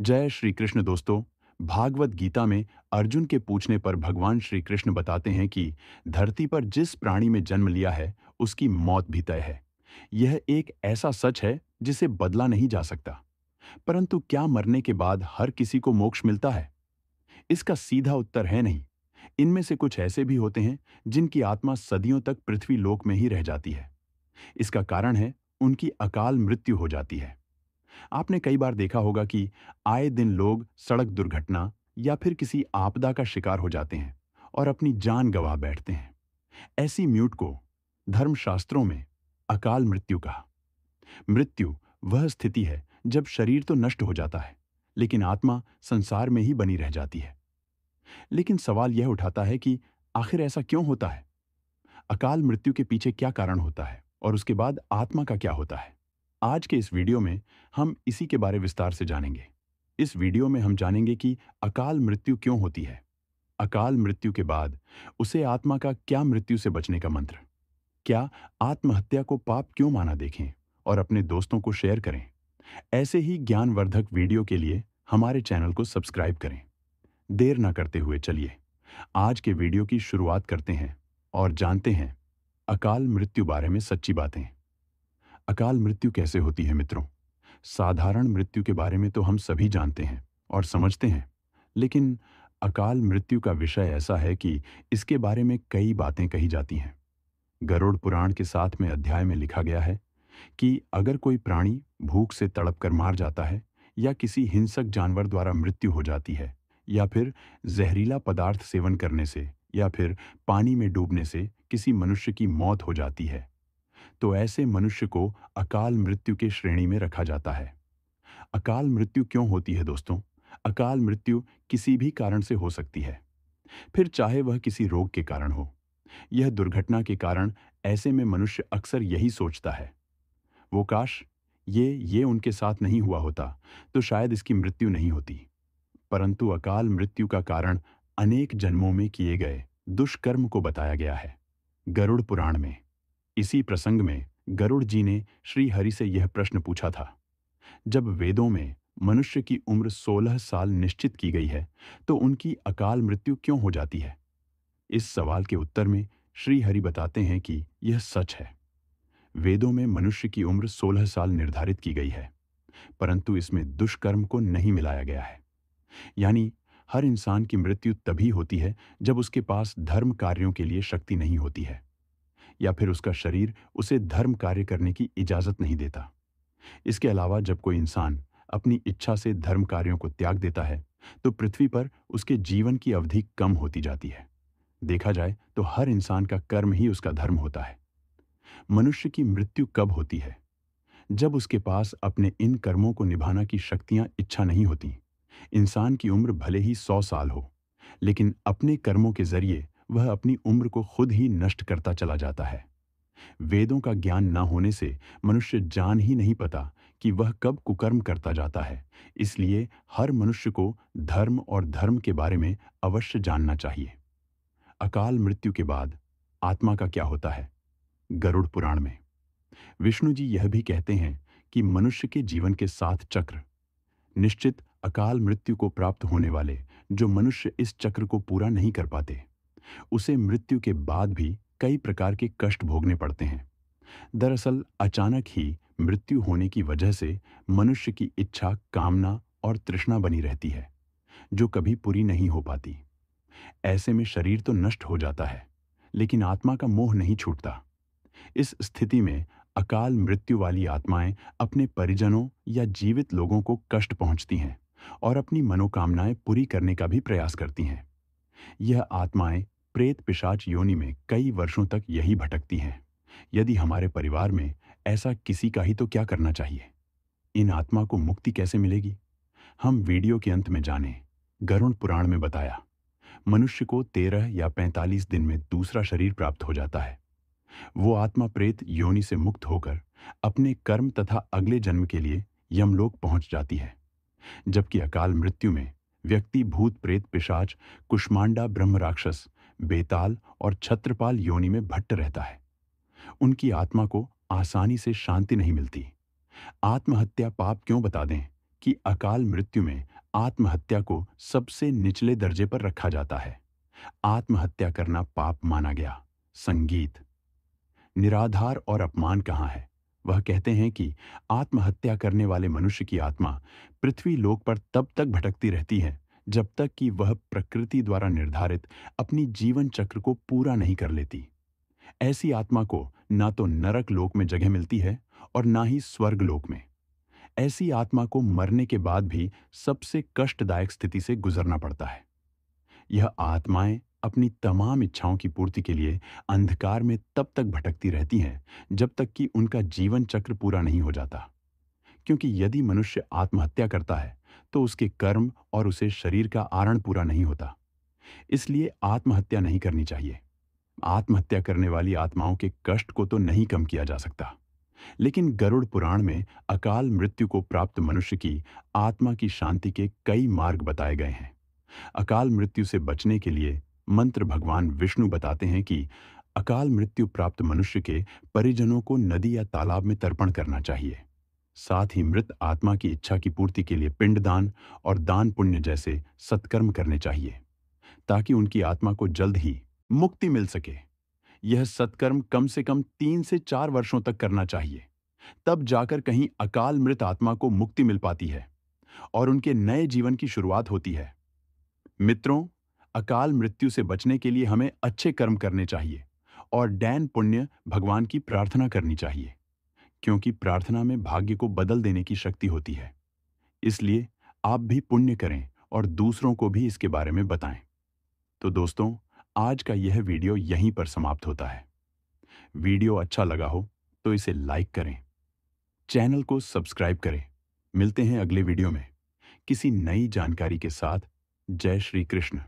जय श्री कृष्ण दोस्तों। भागवत गीता में अर्जुन के पूछने पर भगवान श्री कृष्ण बताते हैं कि धरती पर जिस प्राणी में जन्म लिया है उसकी मौत भी तय है। यह एक ऐसा सच है जिसे बदला नहीं जा सकता। परंतु क्या मरने के बाद हर किसी को मोक्ष मिलता है? इसका सीधा उत्तर है नहीं। इनमें से कुछ ऐसे भी होते हैं जिनकी आत्मा सदियों तक पृथ्वी लोक में ही रह जाती है। इसका कारण है उनकी अकाल मृत्यु हो जाती है। आपने कई बार देखा होगा कि आए दिन लोग सड़क दुर्घटना या फिर किसी आपदा का शिकार हो जाते हैं और अपनी जान गंवा बैठते हैं। ऐसी म्यूट को धर्मशास्त्रों में अकाल मृत्यु कहा। मृत्यु वह स्थिति है जब शरीर तो नष्ट हो जाता है लेकिन आत्मा संसार में ही बनी रह जाती है। लेकिन सवाल यह उठाता है कि आखिर ऐसा क्यों होता है? अकाल मृत्यु के पीछे क्या कारण होता है और उसके बाद आत्मा का क्या होता है? आज के इस वीडियो में हम इसी के बारे विस्तार से जानेंगे। इस वीडियो में हम जानेंगे कि अकाल मृत्यु क्यों होती है, अकाल मृत्यु के बाद उसे आत्मा का क्या मृत्यु से बचने का मंत्र, क्या आत्महत्या को पाप क्यों माना देखें और अपने दोस्तों को शेयर करें। ऐसे ही ज्ञानवर्धक वीडियो के लिए हमारे चैनल को सब्सक्राइब करें। देर न करते हुए चलिए आज के वीडियो की शुरुआत करते हैं और जानते हैं अकाल मृत्यु बारे में सच्ची बातें। अकाल मृत्यु कैसे होती है मित्रों? साधारण मृत्यु के बारे में तो हम सभी जानते हैं और समझते हैं, लेकिन अकाल मृत्यु का विषय ऐसा है कि इसके बारे में कई बातें कही जाती हैं। गरुड़ पुराण के 7वें अध्याय में लिखा गया है कि अगर कोई प्राणी भूख से तड़प कर मार जाता है या किसी हिंसक जानवर द्वारा मृत्यु हो जाती है या फिर जहरीला पदार्थ सेवन करने से या फिर पानी में डूबने से किसी मनुष्य की मौत हो जाती है, तो ऐसे मनुष्य को अकाल मृत्यु के श्रेणी में रखा जाता है। अकाल मृत्यु क्यों होती है दोस्तों? अकाल मृत्यु किसी भी कारण से हो सकती है, फिर चाहे वह किसी रोग के कारण हो। यह दुर्घटना के कारण ऐसे में मनुष्य अक्सर यही सोचता है, वो काश ये उनके साथ नहीं हुआ होता तो शायद इसकी मृत्यु नहीं होती। परंतु अकाल मृत्यु का कारण अनेक जन्मों में किए गए दुष्कर्म को बताया गया है गरुड़ पुराण में। इसी प्रसंग में गरुड़ जी ने श्री हरि से यह प्रश्न पूछा था, जब वेदों में मनुष्य की उम्र 16 साल निश्चित की गई है तो उनकी अकाल मृत्यु क्यों हो जाती है? इस सवाल के उत्तर में श्री हरि बताते हैं कि यह सच है। वेदों में मनुष्य की उम्र 16 साल निर्धारित की गई है, परंतु इसमें दुष्कर्म को नहीं मिलाया गया है। यानी हर इंसान की मृत्यु तभी होती है जब उसके पास धर्म कार्यों के लिए शक्ति नहीं होती है या फिर उसका शरीर उसे धर्म कार्य करने की इजाजत नहीं देता। इसके अलावा जब कोई इंसान अपनी इच्छा से धर्म कार्यों को त्याग देता है तो पृथ्वी पर उसके जीवन की अवधि कम होती जाती है। देखा जाए तो हर इंसान का कर्म ही उसका धर्म होता है। मनुष्य की मृत्यु कब होती है? जब उसके पास अपने इन कर्मों को निभाना की शक्तियां इच्छा नहीं होती। इंसान की उम्र भले ही 100 साल हो, लेकिन अपने कर्मों के जरिए वह अपनी उम्र को खुद ही नष्ट करता चला जाता है। वेदों का ज्ञान न होने से मनुष्य जान ही नहीं पता कि वह कब कुकर्म करता जाता है। इसलिए हर मनुष्य को धर्म और धर्म के बारे में अवश्य जानना चाहिए। अकाल मृत्यु के बाद आत्मा का क्या होता है? गरुड़ पुराण में विष्णु जी यह भी कहते हैं कि मनुष्य के जीवन के 7 चक्र, निश्चित अकाल मृत्यु को प्राप्त होने वाले जो मनुष्य इस चक्र को पूरा नहीं कर पाते, उसे मृत्यु के बाद भी कई प्रकार के कष्ट भोगने पड़ते हैं। दरअसल अचानक ही मृत्यु होने की वजह से मनुष्य की इच्छा, कामना और तृष्णा बनी रहती है, जो कभी पूरी नहीं हो पाती। ऐसे में शरीर तो नष्ट हो जाता है, लेकिन आत्मा का मोह नहीं छूटता। इस स्थिति में अकाल मृत्यु वाली आत्माएं अपने परिजनों या जीवित लोगों को कष्ट पहुंचती हैं और अपनी मनोकामनाएं पूरी करने का भी प्रयास करती हैं। यह आत्माएं प्रेत पिशाच योनि में कई वर्षों तक यही भटकती हैं। यदि हमारे परिवार में ऐसा किसी का ही तो क्या करना चाहिए? इन आत्मा को मुक्ति कैसे मिलेगी? हम वीडियो के अंत में जानें। गरुड़ पुराण में बताया, मनुष्य को 13 या 45 दिन में दूसरा शरीर प्राप्त हो जाता है। वो आत्मा प्रेत योनि से मुक्त होकर अपने कर्म तथा अगले जन्म के लिए यमलोक पहुंच जाती है। जबकि अकाल मृत्यु में व्यक्ति भूत प्रेत पिशाच कुष्मांडा ब्रह्म राक्षस बेताल और छत्रपाल योनि में भट्ट रहता है। उनकी आत्मा को आसानी से शांति नहीं मिलती। आत्महत्या पाप क्यों बता दें कि अकाल मृत्यु में आत्महत्या को सबसे निचले दर्जे पर रखा जाता है। आत्महत्या करना पाप माना गया। संगीत निराधार और अपमान कहाँ है? वह कहते हैं कि आत्महत्या करने वाले मनुष्य की आत्मा पृथ्वी लोक पर तब तक भटकती रहती है जब तक कि वह प्रकृति द्वारा निर्धारित अपनी जीवन चक्र को पूरा नहीं कर लेती। ऐसी आत्मा को ना तो नरक लोक में जगह मिलती है और ना ही स्वर्ग लोक में। ऐसी आत्मा को मरने के बाद भी सबसे कष्टदायक स्थिति से गुजरना पड़ता है। यह आत्माएं अपनी तमाम इच्छाओं की पूर्ति के लिए अंधकार में तब तक भटकती रहती हैं जब तक कि उनका जीवन चक्र पूरा नहीं हो जाता। क्योंकि यदि मनुष्य आत्महत्या करता है तो उसके कर्म और उसे शरीर का आरण पूरा नहीं होता। इसलिए आत्महत्या नहीं करनी चाहिए। आत्महत्या करने वाली आत्माओं के कष्ट को तो नहीं कम किया जा सकता, लेकिन गरुड़ पुराण में अकाल मृत्यु को प्राप्त मनुष्य की आत्मा की शांति के कई मार्ग बताए गए हैं। अकाल मृत्यु से बचने के लिए मंत्र भगवान विष्णु बताते हैं कि अकाल मृत्यु प्राप्त मनुष्य के परिजनों को नदी या तालाब में तर्पण करना चाहिए। साथ ही मृत आत्मा की इच्छा की पूर्ति के लिए पिंडदान और दान पुण्य जैसे सत्कर्म करने चाहिए, ताकि उनकी आत्मा को जल्द ही मुक्ति मिल सके। यह सत्कर्म कम से कम 3 से 4 वर्षों तक करना चाहिए। तब जाकर कहीं अकाल मृत आत्मा को मुक्ति मिल पाती है और उनके नए जीवन की शुरुआत होती है। मित्रों, अकाल मृत्यु से बचने के लिए हमें अच्छे कर्म करने चाहिए और दान पुण्य भगवान की प्रार्थना करनी चाहिए, क्योंकि प्रार्थना में भाग्य को बदल देने की शक्ति होती है। इसलिए आप भी पुण्य करें और दूसरों को भी इसके बारे में बताएं। तो दोस्तों, आज का यह वीडियो यहीं पर समाप्त होता है। वीडियो अच्छा लगा हो तो इसे लाइक करें, चैनल को सब्सक्राइब करें। मिलते हैं अगले वीडियो में किसी नई जानकारी के साथ। जय श्री कृष्ण।